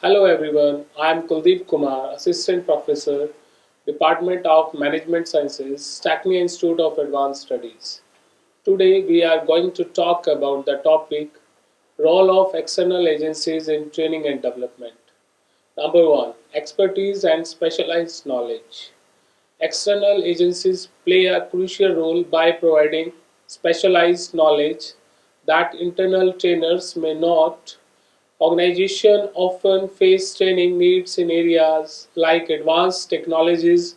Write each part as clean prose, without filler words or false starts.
Hello everyone, I am Kuldeep Kumar, Assistant Professor, Department of Management Sciences, Tecnia Institute of Advanced Studies. Today we are going to talk about the topic Role of External Agencies in Training and Development. Number 1. Expertise and Specialized Knowledge. External agencies play a crucial role by providing specialized knowledge that internal trainers may not. Organizations often face training needs in areas like advanced technologies,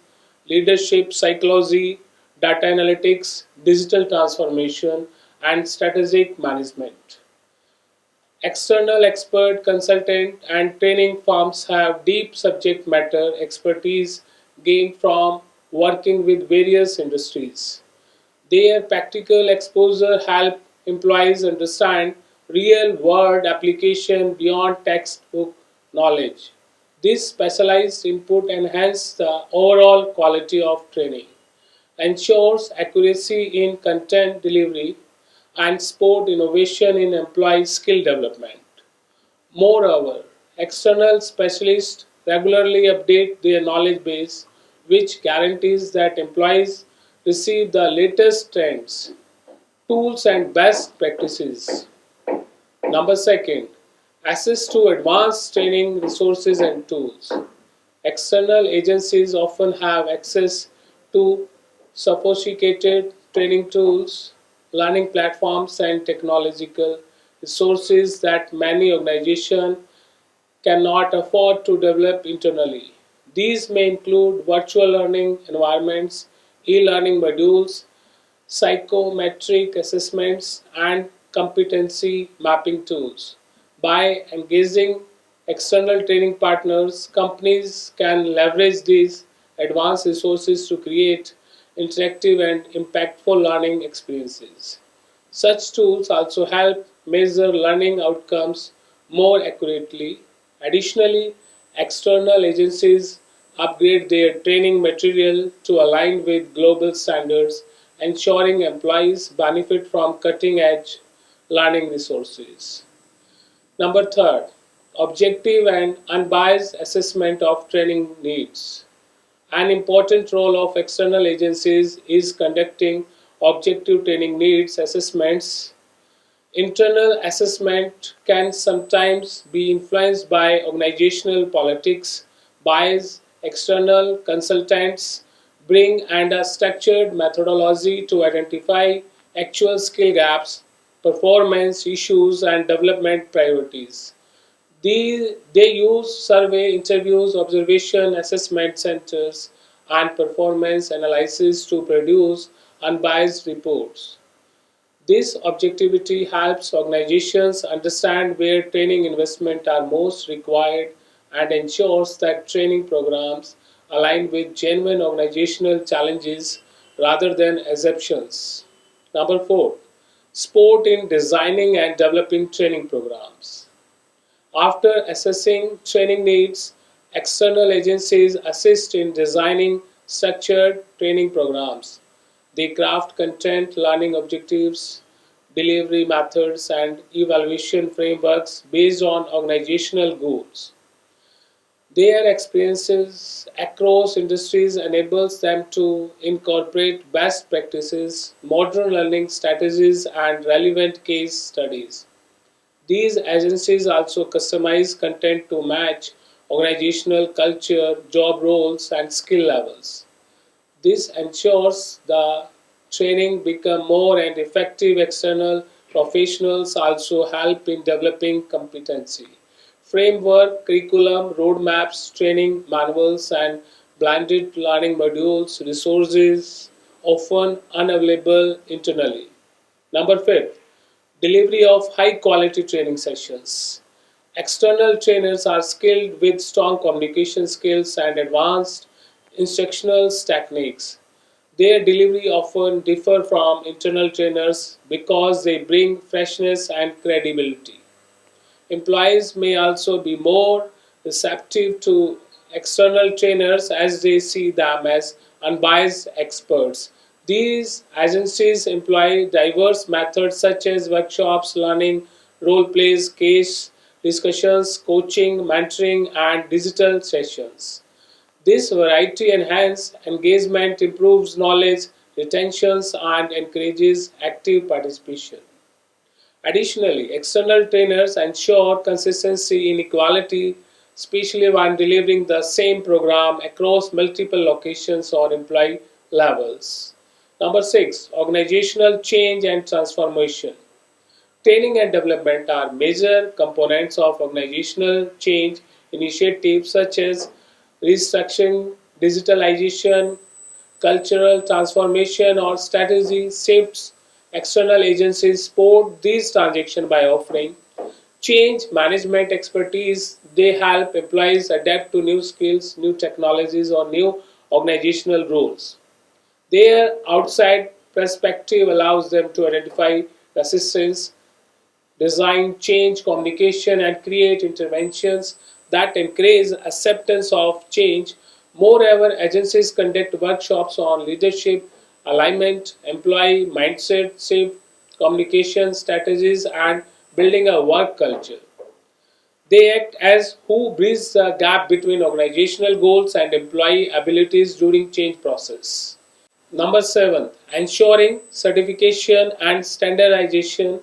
leadership psychology, data analytics, digital transformation, and strategic management. External expert, consultant, and training firms have deep subject matter expertise gained from working with various industries. Their practical exposure helps employees understand real-world application beyond textbook knowledge. This specialized input enhances the overall quality of training, ensures accuracy in content delivery, and support innovation in employee skill development. Moreover, external specialists regularly update their knowledge base, which guarantees that employees receive the latest trends, tools, and best practices. Number second, access to advanced training resources and tools. External agencies often have access to sophisticated training tools, learning platforms, and technological resources that many organizations cannot afford to develop internally. These may include virtual learning environments, e learning modules, psychometric assessments, and competency mapping tools. By engaging external training partners, companies can leverage these advanced resources to create interactive and impactful learning experiences. Such tools also help measure learning outcomes more accurately. Additionally, external agencies upgrade their training material to align with global standards, ensuring employees benefit from cutting edge learning resources. Number third, objective and unbiased assessment of training needs. An important role of external agencies is conducting objective training needs assessments. Internal assessment can sometimes be influenced by organizational politics, bias, external consultants bring and a structured methodology to identify actual skill gaps, performance issues, and development priorities. They use survey, interviews, observation, assessment centers, and performance analysis to produce unbiased reports. This objectivity helps organizations understand where training investment are most required and ensures that training programs align with genuine organizational challenges rather than assumptions. Number 4. Support in designing and developing training programs. After assessing training needs, external agencies assist in designing structured training programs. They craft content, learning objectives, delivery methods, and evaluation frameworks based on organizational goals. Their experiences across industries enables them to incorporate best practices, modern learning strategies, and relevant case studies. These agencies also customize content to match organizational culture, job roles, and skill levels. This ensures the training become more and effective. External professionals also help in developing competency. Framework, curriculum, roadmaps, training manuals, and blended learning modules, resources often unavailable internally. Number 5, delivery of high quality training sessions. External trainers are skilled with strong communication skills and advanced instructional techniques. Their delivery often differ from internal trainers because they bring freshness and credibility. Employees may also be more receptive to external trainers as they see them as unbiased experts. These agencies employ diverse methods such as workshops, learning, role plays, case discussions, coaching, mentoring, and digital sessions. This variety enhances engagement, improves knowledge retentions, and encourages active participation. Additionally, external trainers ensure consistency in equality, especially when delivering the same program across multiple locations or employee levels. Number 6, organizational change and transformation. Training and development are major components of organizational change initiatives such as restructuring, digitalization, cultural transformation, or strategy shifts. External agencies support these transactions by offering change management expertise. They help employees adapt to new skills, new technologies, or new organizational roles. Their outside perspective allows them to identify resistance, design change communication, and create interventions that encourage acceptance of change. Moreover, agencies conduct workshops on leadership, alignment, employee mindset shift, communication strategies, and building a work culture. They act as who bridge the gap between organizational goals and employee abilities during change process. Number 7, ensuring certification and standardization.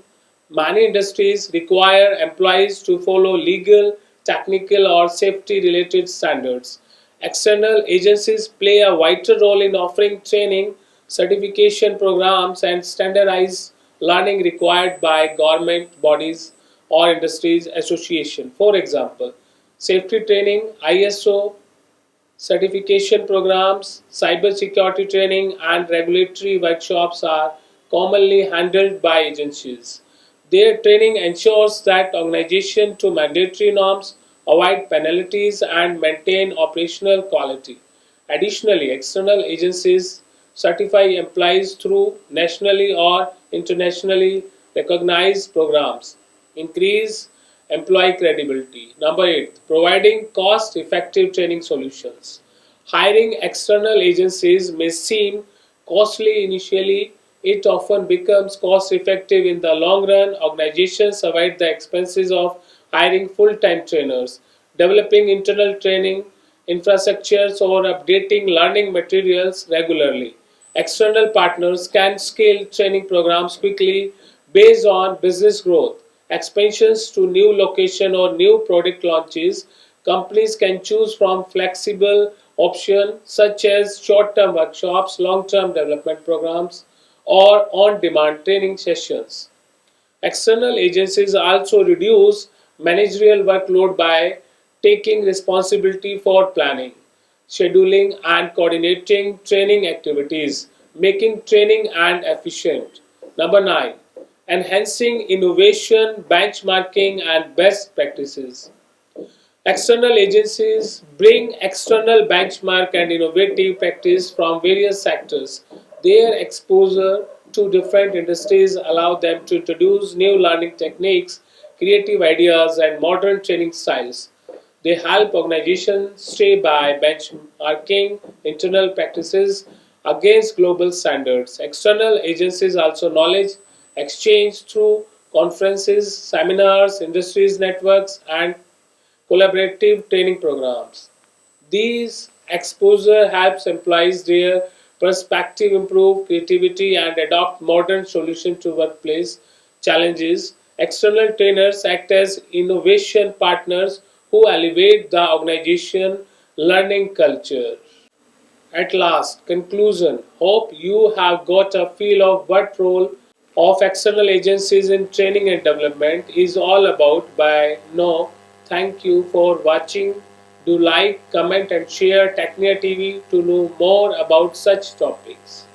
Many industries require employees to follow legal, technical, or safety related standards. External agencies play a vital role in offering training, certification programs, and standardized learning required by government bodies or industries association. For example, safety training, ISO certification programs, cybersecurity training, and regulatory workshops are commonly handled by agencies. Their training ensures that organizations to mandatory norms, avoid penalties, and maintain operational quality. Additionally, external agencies certify employees through nationally or internationally recognized programs, increase employee credibility. Number 8, providing cost effective training solutions. Hiring external agencies may seem costly initially, it often becomes cost effective in the long run. Organizations avoid the expenses of hiring full time trainers, developing internal training infrastructures, or updating learning materials regularly. External partners can scale training programs quickly based on business growth, expansions to new location, or new product launches. Companies can choose from flexible options such as short-term workshops, long-term development programs, or on-demand training sessions. External agencies also reduce managerial workload by taking responsibility for planning, scheduling, and coordinating training activities, making training and efficient. Number 9, enhancing innovation, benchmarking, and best practices. External agencies bring external benchmark and innovative practice from various sectors. Their exposure to different industries allow them to introduce new learning techniques, creative ideas, and modern training styles. They help organizations stay by benchmarking internal practices against global standards. External agencies also knowledge exchange through conferences, seminars, industries networks, and collaborative training programs. These exposure helps employees their perspective improve creativity and adopt modern solutions to workplace challenges. External trainers act as innovation partners who elevate the organization learning culture. At last, conclusion. Hope you have got a feel of what role of external agencies in training and development is all about by now. Thank you for watching. Do like, comment and share Tecnia TV to know more about such topics.